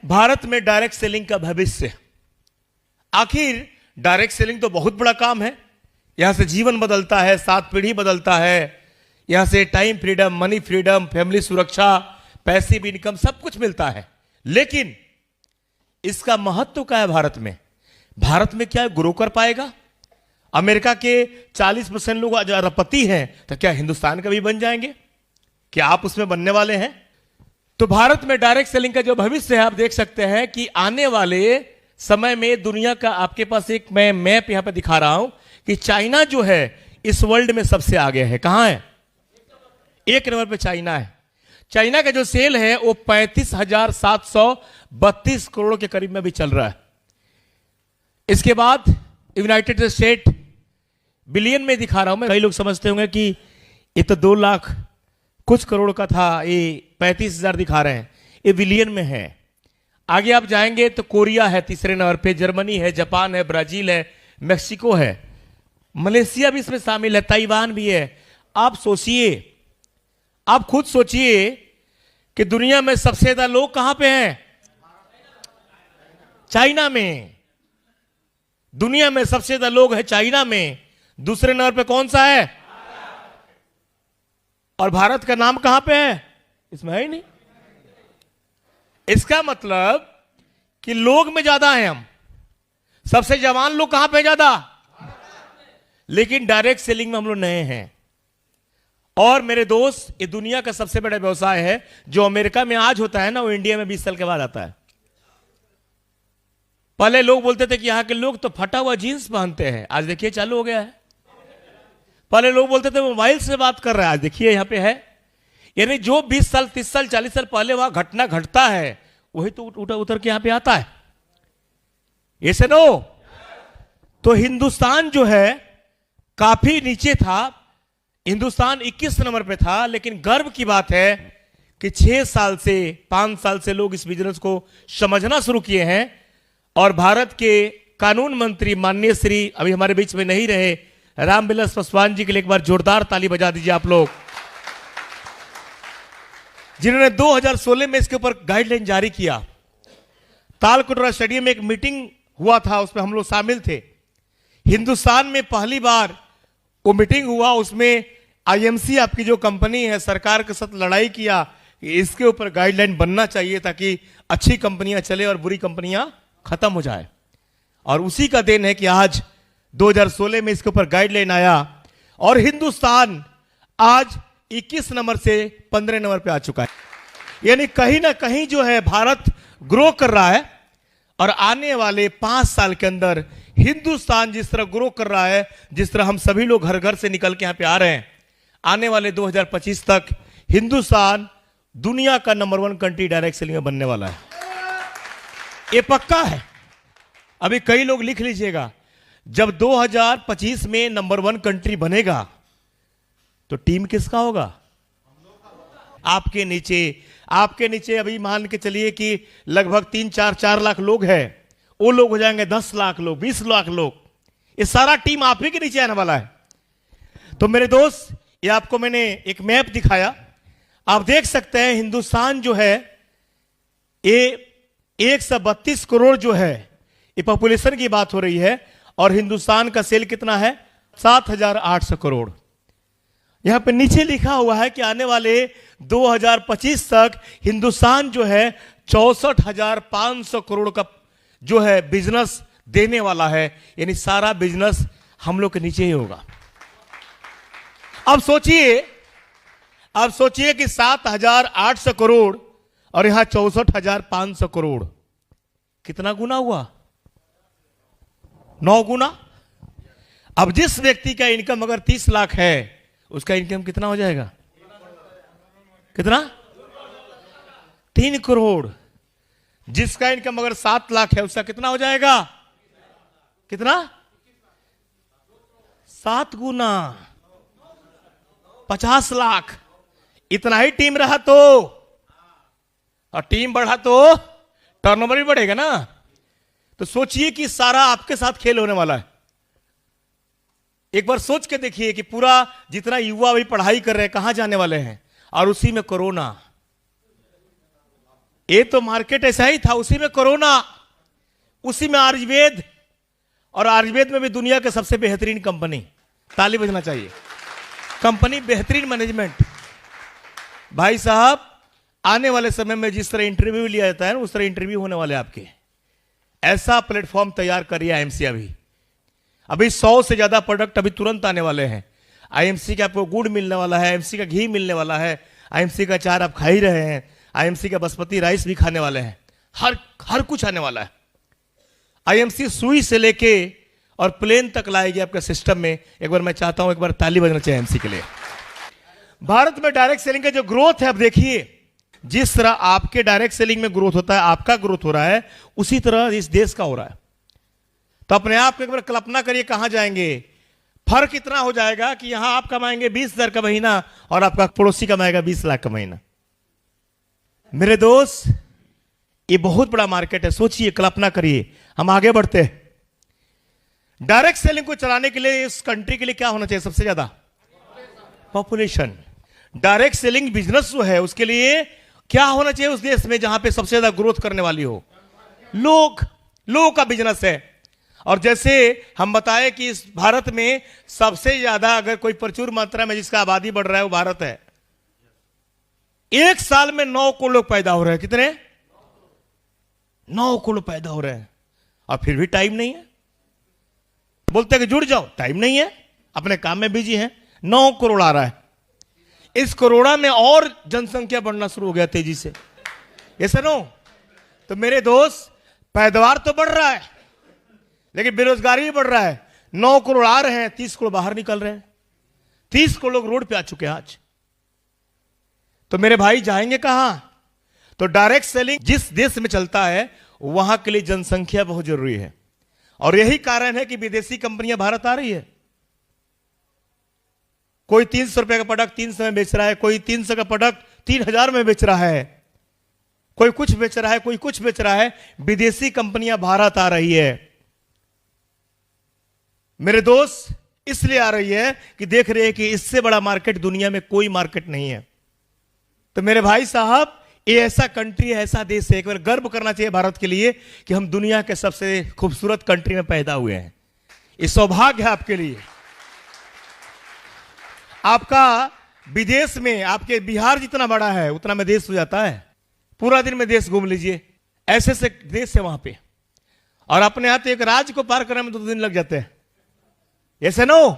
भारत में direct selling का भविष्य। आखिर डायरेक्ट सेलिंग तो बहुत बड़ा काम है। यहां से जीवन बदलता है, 7 पीढ़ी बदलता है। यहां से time freedom, money freedom, family सुरक्षा, पैसिव इनकम सब कुछ मिलता है। लेकिन इसका महत्व क्या है भारत में? भारत में क्या ग्रो कर पाएगा? अमेरिका के 40% लोग अरबपति हैं, तो क्या हिंदुस्तान का भी बन जाएंगे? क्या आप उसमें बनने वाले हैं? तो भारत में डायरेक्ट सेलिंग का जो भविष्य है, आप देख सकते हैं कि आने वाले समय में दुनिया का, आपके पास एक मैं मैप यहां पर दिखा रहा हूं कि चाइना जो है इस वर्ल्ड में सबसे आगे है। कहां है? 1 नंबर पे चाइना है। चाइना का जो सेल है वो 35,732 करोड़ के करीब में भी चल रहा है। इसके बाद यूनाइटेड स्टेट बिलियन में दिखा रहा हूं मैं। कई लोग समझते होंगे कि ये तो 2 लाख कुछ करोड़ का था, ये 35,000 दिखा रहे हैं, ये बिलियन में है। आगे आप जाएंगे तो कोरिया है तीसरे नंबर पे, जर्मनी है, जापान है, ब्राजील है, मेक्सिको है, मलेशिया भी इसमें शामिल है, ताइवान भी है। आप सोचिए, आप खुद सोचिए कि दुनिया में सबसे ज्यादा लोग कहां पे हैं? चाइना में। दुनिया में सबसे ज्यादा लोग हैं चाइना में। दूसरे नंबर पे कौन सा है? और भारत का नाम कहां पे है? इसमें है ही नहीं। इसका मतलब कि लोग में ज्यादा हैं हम। सबसे जवान लोग कहां पे ज्यादा? लेकिन डायरेक्ट सेलिंग में हम लोग नए हैं। और मेरे दोस्त, ये दुनिया का सबसे बड़ा व्यवसाय है। जो अमेरिका में आज होता है ना, वो इंडिया में 20 साल के बाद आता है। पहले लोग बोलते थे कि यहां के लोग तो फटा हुआ जीन्स पहनते हैं, आज देखिए चालू हो गया है। पहले लोग बोलते थे मोबाइल से बात कर रहे हैं, आज देखिए यहां पे है। यानी जो 20 साल, 30 साल, 40 साल पहले वहां घटना घटता है, वही तो उतर के यहां पे आता है। ऐसे नो। तो हिंदुस्तान जो है काफी नीचे था। हिंदुस्तान 21 नंबर पे था। लेकिन गर्व की बात है कि 6 साल से, 5 साल से लोग इस बिजनेस को समझना शुरू किए हैं। और भारत के कानून मंत्री माननीय श्री, अभी हमारे बीच में नहीं रहे, रामविलास पासवान जी के लिए एक बार जोरदार ताली बजा दीजिए आप लोग, जिन्होंने 2016 में इसके ऊपर गाइडलाइन जारी किया। तालकटोरा स्टेडियम में एक मीटिंग हुआ था, उसमें हम लोग शामिल थे। हिंदुस्तान में पहली बार वो मीटिंग हुआ, उसमें आईएमसी आपकी जो कंपनी है, सरकार के साथ लड़ाई किया कि इसके ऊपर गाइडलाइन बनना चाहिए ताकि अच्छी कंपनियां चले और बुरी कंपनियां खत्म हो जाए। और उसी का देन है कि आज 2016 में इसके ऊपर गाइडलाइन आया और हिंदुस्तान आज 21 नंबर से 15 नंबर पे आ चुका है। यानी कहीं ना कहीं जो है भारत ग्रो कर रहा है। और आने वाले 5 साल के अंदर हिंदुस्तान जिस तरह ग्रो कर रहा है, जिस तरह हम सभी लोग घर घर से निकल के यहां पे आ रहे हैं, आने वाले 2025 तक हिंदुस्तान दुनिया का नंबर 1 कंट्री डायरेक्ट सेलिंग में बनने वाला है। ये पक्का है। अभी कई लोग लिख लीजिएगा, जब 2025 में नंबर 1 कंट्री बनेगा तो टीम किसका होगा? आपके नीचे अभी मान के चलिए कि लगभग 3-4 लाख लोग हैं। वो लोग हो जाएंगे 10 लाख लोग, 20 लाख लोग। ये सारा टीम आप ही के नीचे आने वाला है। तो मेरे दोस्त, ये आपको मैंने एक मैप दिखाया। आप देख सकते हैं हिंदुस्तान जो है ये 132 करोड़ जो है, ये पॉपुलेशन की बात हो रही है। और हिंदुस्तान का सेल कितना है? 7,800 करोड़। यहां पे नीचे लिखा हुआ है कि आने वाले 2025 तक हिंदुस्तान जो है 64,500 करोड़ का जो है बिजनेस देने वाला है। यानी सारा बिजनेस हम लोग के नीचे ही होगा। अब सोचिए कि 7,800 करोड़ और यहां 64,500 करोड़, कितना गुना हुआ? 9 गुना। अब जिस व्यक्ति का इनकम अगर 30 लाख है, उसका इनकम कितना हो जाएगा? कितना? 3 करोड़। जिसका इनकम अगर 7 लाख है, उसका कितना हो जाएगा? कितना? 7 गुना, 50 लाख। इतना ही टीम रहा तो, और टीम बढ़ा तो टर्नओवर भी बढ़ेगा ना। तो सोचिए कि सारा आपके साथ खेल होने वाला है। एक बार सोच के देखिए कि पूरा जितना युवा अभी पढ़ाई कर रहे हैं, कहां जाने वाले हैं। और उसी में कोरोना। ये तो मार्केट ऐसा ही था, उसी में कोरोना, उसी में आयुर्वेद, और आयुर्वेद में भी दुनिया के सबसे बेहतरीन कंपनी, ताली बजना चाहिए, कंपनी बेहतरीन मैनेजमेंट। भाई साहब, आने वाले समय में जिस तरह इंटरव्यू लिया जाता है उस तरह इंटरव्यू होने वाले आपके, ऐसा प्लेटफॉर्म तैयार करिए आईएमसी। अभी 100 से ज्यादा प्रोडक्ट अभी तुरंत आने वाले हैं। आईएमसी का आपको गुड़ मिलने वाला है, आईएमसी का घी मिलने वाला है, आईएमसी का अचार आप खा ही रहे हैं, आईएमसी का बासमती राइस भी खाने वाले हैं, हर कुछ आने वाला है। आईएमसी सुई से लेके और प्लेन तक लाएगी आपके सिस्टम में। एक बार मैं चाहता हूं, एक बार ताली बजना चाहिए आईएमसी के लिए। भारत में डायरेक्ट सेलिंग का जो ग्रोथ है, आप देखिए, जिस तरह आपके डायरेक्ट सेलिंग में ग्रोथ होता है, आपका ग्रोथ हो रहा है, उसी तरह इस देश का हो रहा है। तो अपने आप को एक बार कल्पना करिए कहां जाएंगे। फर्क इतना हो जाएगा कि यहां आप कमाएंगे 20,000 का महीना और आपका पड़ोसी कमाएगा 20 लाख का महीना। मेरे दोस्त, ये बहुत बड़ा मार्केट है। सोचिए, कल्पना करिए, हम आगे बढ़ते हैं। डायरेक्ट सेलिंग को चलाने के लिए इस कंट्री के लिए क्या होना चाहिए? सबसे ज्यादा पॉपुलेशन। डायरेक्ट सेलिंग बिजनेस जो है उसके लिए क्या होना चाहिए उस देश में जहां पे सबसे ज्यादा ग्रोथ करने वाली हो? लोगों का बिजनेस है। और जैसे हम बताएं कि इस भारत में सबसे ज्यादा अगर कोई प्रचुर मात्रा में जिसका आबादी बढ़ रहा है वो भारत है। एक साल में 9 करोड़ लोग पैदा हो रहे हैं। कितने? 9 करोड़ पैदा हो रहे हैं, और फिर भी टाइम नहीं है। बोलते हैं कि जुड़ जाओ, टाइम नहीं है, अपने काम में बिजी हैं। 9 करोड़ आ रहा है। इस कोरोना में और जनसंख्या बढ़ना शुरू हो गया तेजी से, ये सुनो। तो मेरे दोस्त, पैदावार तो बढ़ रहा है लेकिन बेरोजगारी भी बढ़ रहा है। 9 करोड़ आ रहे हैं, 30 करोड़ बाहर निकल रहे हैं। 30 करोड़ लोग रोड पे आ चुके हैं आज। तो मेरे भाई जाएंगे कहां? तो डायरेक्ट सेलिंग जिस देश में चलता है वहां के लिए जनसंख्या बहुत जरूरी है, और यही कारण है कि विदेशी कंपनियां भारत आ रही है। कोई 300 रुपए का प्रोडक्ट 300 में बेच रहा है, कोई 300 का प्रोडक्ट 3000 में बेच रहा है, कोई कुछ बेच रहा है, कोई कुछ बेच रहा है। विदेशी कंपनियां भारत आ रही है। मेरे दोस्त, इसलिए आ रही है कि देख रहे हैं कि इससे बड़ा मार्केट दुनिया में कोई मार्केट नहीं है। तो मेरे भाई साहब, ये ऐसा कंट्री है, ऐसा देश है, एक बार गर्व करना चाहिए भारत के लिए कि हम दुनिया के सबसे खूबसूरत कंट्री में पैदा हुए हैं। ये सौभाग्य है आपके लिए। आपका विदेश में, आपके बिहार जितना बड़ा है उतना में देश हो जाता है। पूरा दिन में देश घूम लीजिए, ऐसे से देश है वहां पे। और अपने यहां तो एक राज्य को पार करने में 2 दिन लग जाते हैं। ऐसे नो,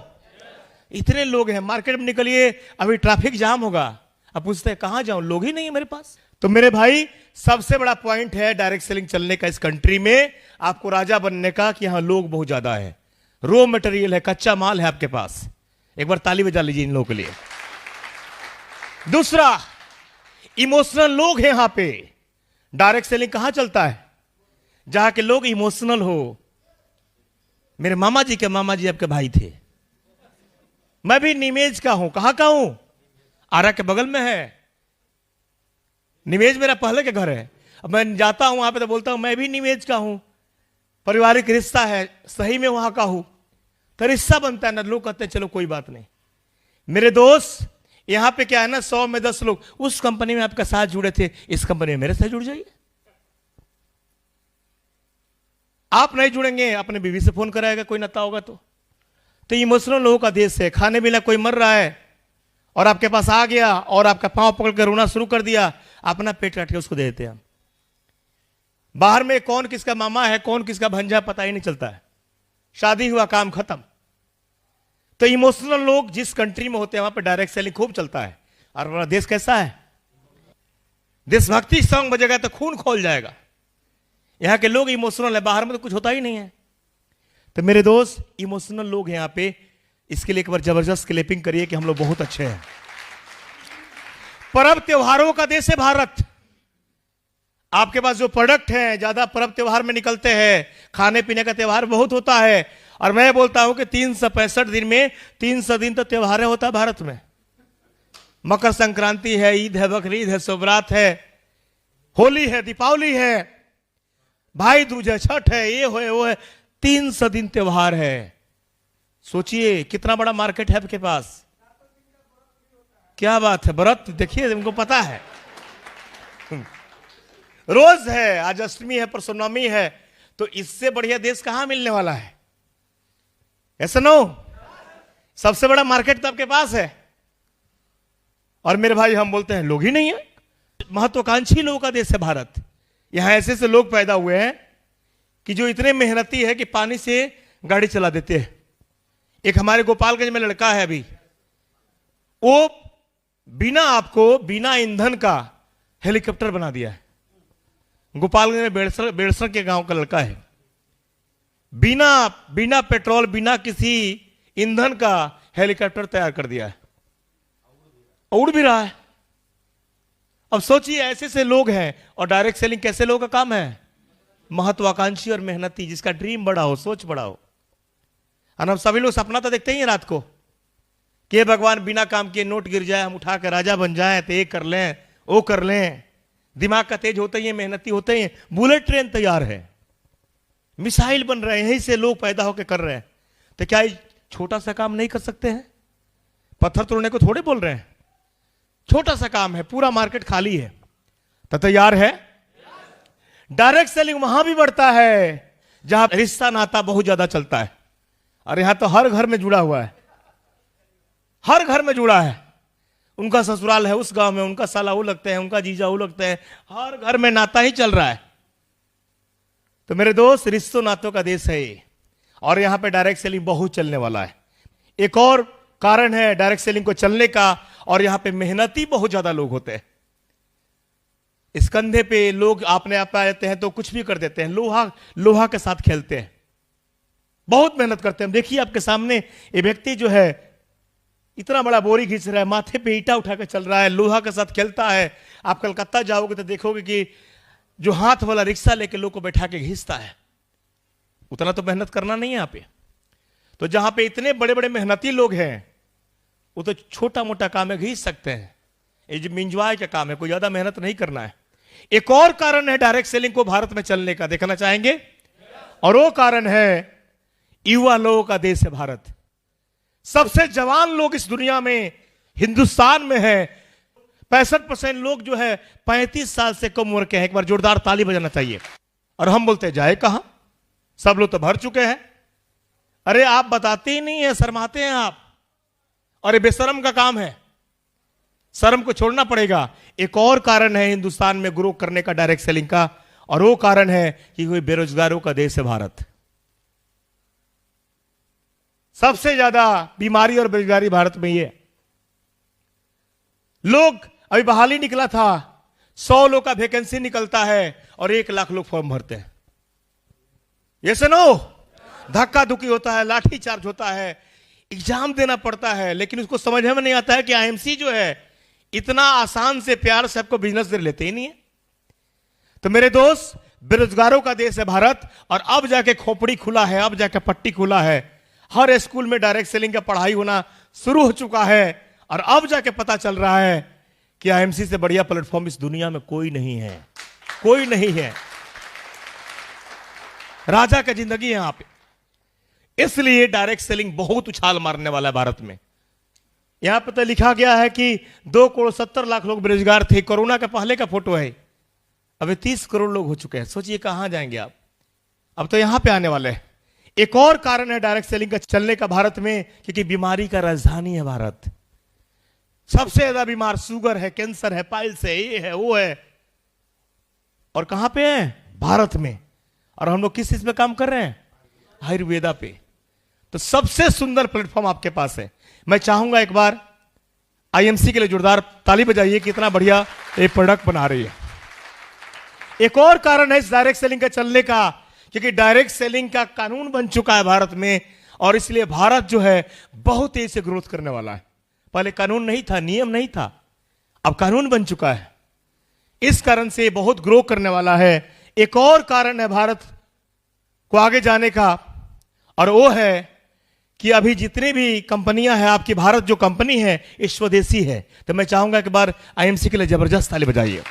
इतने लोग हैं। मार्केट में निकलिए, अभी ट्रैफिक जाम होगा, अब पूछते हैं कहां जाऊं, लोग ही नहीं है मेरे पास। तो मेरे भाई, सबसे बड़ा पॉइंट है डायरेक्ट सेलिंग चलने का इस कंट्री में, आपको राजा बनने का, कि यहां लोग बहुत ज्यादा है, रॉ मटेरियल है, कच्चा माल है आपके पास। एक बार ताली बजा लीजिए इन लोगों के लिए। दूसरा, इमोशनल लोग हैं यहां पे। डायरेक्ट सेलिंग कहां चलता है? जहां के लोग इमोशनल हो। मेरे मामा जी के मामा जी आपके भाई थे। मैं भी निमेज का हूं। कहां का हूं? आरा के बगल में है निमेज, मेरा पहले के घर है। अब मैं जाता हूं वहां पे तो बोलता हूं मैं भी निमेज का हूं, पारिवारिक रिश्ता है, सही में वहां का हूं। तो रिश्ता बनता है ना, लोग कहते हैं चलो कोई बात नहीं। मेरे दोस्त, यहां पे क्या है ना, 100 में 10 लोग उस कंपनी में आपका साथ जुड़े थे, इस कंपनी में मेरे साथ जुड़ जाइए। आप नहीं जुड़ेंगे, अपने बीवी से फोन कराएगा कोई नाता होगा तो इमोशनल लोगों का देश है। खाने पीने कोई मर रहा है और आपके पास आ गया और आपका पांव पकड़ कर रोना शुरू कर दिया, अपना पेट काट के उसको दे देते हैं। बाहर में कौन किसका मामा है, कौन किसका भंजा, पता ही नहीं चलता है। शादी हुआ, काम खत्म। तो इमोशनल लोग जिस कंट्री में होते हैं वहां पर डायरेक्ट सेलिंग खूब चलता है। और हमारा देश कैसा है? देशभक्ति सॉन्ग बजेगा तो खून खोल जाएगा। यहां के लोग इमोशनल है, बाहर में तो कुछ होता ही नहीं है। तो मेरे दोस्त, इमोशनल लोग हैं यहां पे। इसके लिए एक बार जबरदस्त क्लैपिंग करिए कि हम लोग बहुत अच्छे हैं। पर्व त्योहारों का देश है भारत। आपके पास जो प्रोडक्ट हैं ज्यादा पर्व त्योहार में निकलते हैं, खाने पीने का त्योहार बहुत होता है। और मैं बोलता हूं कि 365 दिन में 300 दिन तो त्योहार होता है भारत में। मकर संक्रांति है, ईद है, बकरीद है, सोबरात है, होली है, दीपावली है, भाई दूज है, छठ है, ये है वो है, 300 दिन त्योहार है। सोचिए कितना बड़ा मार्केट है आपके पास। क्या बात है, व्रत देखिए, तुमको पता है। रोज है, आज अष्टमी है, परसों नवमी है, तो इससे बढ़िया देश कहां मिलने वाला है? ऐसा नो, सबसे बड़ा मार्केट तो आपके पास है। और मेरे भाई हम बोलते हैं लोग ही नहीं है। महत्वाकांक्षी लोगों का देश है भारत। यहां ऐसे ऐसे लोग पैदा हुए हैं कि जो इतने मेहनती है कि पानी से गाड़ी चला देते हैं। एक हमारे गोपालगंज में लड़का है अभी, वो बिना ईंधन का हेलीकॉप्टर बना दिया है। गोपालगंज में बेड़सर के गांव का लड़का है, बिना पेट्रोल, बिना किसी ईंधन का हेलीकॉप्टर तैयार कर दिया है, उड़ भी रहा है। अब सोचिए ऐसे ऐसे लोग हैं। और डायरेक्ट सेलिंग कैसे लोगों का काम है? महत्वाकांक्षी और मेहनती, जिसका ड्रीम बड़ा हो, सोच बड़ा हो। और हम सभी लोग सपना तो देखते ही हैं रात को कि भगवान बिना काम किए नोट गिर जाए, हम उठा कर राजा बन जाए, तो ये कर लें, वो कर लें। दिमाग का तेज होते ही, मेहनती होते ही, बुलेट ट्रेन तैयार है, मिसाइल बन रहे हैं, यहीं से लोग पैदा होकर कर रहे हैं। तो क्या छोटा सा काम नहीं कर सकते हैं? पत्थर तोड़ने को थोड़े बोल रहे हैं, छोटा सा काम है, पूरा मार्केट खाली है, तो तैयार है। डायरेक्ट सेलिंग वहां भी बढ़ता है जहां रिश्ता नाता बहुत ज्यादा चलता है। और यहां तो हर घर में जुड़ा हुआ है, हर घर में जुड़ा है। उनका ससुराल है उस गांव में, उनका साला वो लगते हैं, उनका जीजा वो लगते हैं, हर घर में नाता ही चल रहा है। तो मेरे दोस्त, रिश्तों नातों का देश है ये, और यहां पे डायरेक्ट सेलिंग बहुत चलने वाला है। एक और कारण है डायरेक्ट सेलिंग को चलने का, और यहां पे मेहनती बहुत ज्यादा लोग होते हैं। इस कंधे पे लोग अपने आप आ जाते हैं तो कुछ भी कर देते हैं, लोहा के साथ खेलते हैं, बहुत मेहनत करते हैं। देखिए आपके सामने ये व्यक्ति जो है इतना बड़ा बोरी खींच रहा है, माथे पे ईटा उठा के चल रहा है, लोहा के साथ खेलता है। आप कलकत्ता जाओगे तो देखोगे कि जो हाथ वाला रिक्शा लेके लोग को बैठा के घींचता है, उतना तो मेहनत करना नहीं है यहाँ पे। तो जहां पे इतने बड़े बड़े मेहनती लोग हैं, वो तो छोटा मोटा काम है, घींच सकते हैं। ये जो मिंजवाए का काम है, कोई ज्यादा मेहनत नहीं करना है। एक और कारण है डायरेक्ट सेलिंग को भारत में चलने का, देखना चाहेंगे? और वो कारण है युवा लोगों का देश है भारत। सबसे जवान लोग इस दुनिया में हिंदुस्तान में है। 65% लोग जो है 35 साल से कम उम्र के हैं। एक बार जोरदार ताली बजाना चाहिए। और हम बोलते हैं जाए कहां, सब लोग तो भर चुके हैं। अरे आप बताते ही नहीं है, शर्माते हैं आप, और ये बेशरम का काम है, शर्म को छोड़ना पड़ेगा। एक और कारण है हिंदुस्तान में ग्रो करने का डायरेक्ट सेलिंग का, और वो कारण है कि कोई बेरोजगारों का देश है भारत। सबसे ज्यादा बीमारी और बेरोजगारी भारत में ही है। लोग, अभी बहाली निकला था, 100 लोग का वैकेंसी निकलता है और 1 लाख लोग फॉर्म भरते हैं। ये सुनो, धक्का धुक्की होता है, लाठी चार्ज होता है, एग्जाम देना पड़ता है, लेकिन उसको समझ में नहीं आता है कि आईएमसी जो है इतना आसान से प्यार से आपको बिजनेस दे लेते ही नहीं है। तो मेरे दोस्त, बेरोजगारों का देश है भारत, और अब जाके खोपड़ी खुला है, अब जाके पट्टी खुला है। हर स्कूल में डायरेक्ट सेलिंग का पढ़ाई होना शुरू हो चुका है, और अब जाके पता चल रहा है कि आईएमसी से बढ़िया प्लेटफॉर्म इस दुनिया में कोई नहीं है, कोई नहीं है। राजा की जिंदगी है यहां पे। इसलिए डायरेक्ट सेलिंग बहुत उछाल मारने वाला है भारत में। यहां पर तो लिखा गया है कि 2,70,00,000 लोग बेरोजगार थे। कोरोना के पहले का फोटो है। अभी 30 करोड़ लोग हो चुके हैं। सोचिए कहां जाएंगे आप, अब तो यहां पे आने वाले हैं। एक और कारण है डायरेक्ट सेलिंग का चलने का भारत में, क्योंकि बीमारी का राजधानी है भारत। सबसे ज्यादा बीमार शुगर है, कैंसर है, पाइल्स है, ये है, वो है, और कहां पे है? भारत में। और हम लोग किस चीज पे काम कर रहे हैं? आयुर्वेदा पे। तो सबसे सुंदर प्लेटफॉर्म आपके पास है। मैं चाहूंगा एक बार आईएमसी के लिए जोरदार ताली बजाइए, कितना बढ़िया ये प्रोडक्ट बना रही है। एक और कारण है इस डायरेक्ट सेलिंग का चलने का, क्योंकि डायरेक्ट सेलिंग का कानून बन चुका है भारत में, और इसलिए भारत जो है बहुत तेजी से ग्रोथ करने वाला है। पहले कानून नहीं था, नियम नहीं था, अब कानून बन चुका है। इस कारण से बहुत ग्रो करने वाला है। एक और कारण है भारत को आगे जाने का, और वो है कि अभी जितनी भी कंपनियां हैं, आपकी भारत जो कंपनी है ये स्वदेशी है। तो मैं चाहूंगा एक बार आईएमसी के लिए जबरदस्त ताली बजाइए।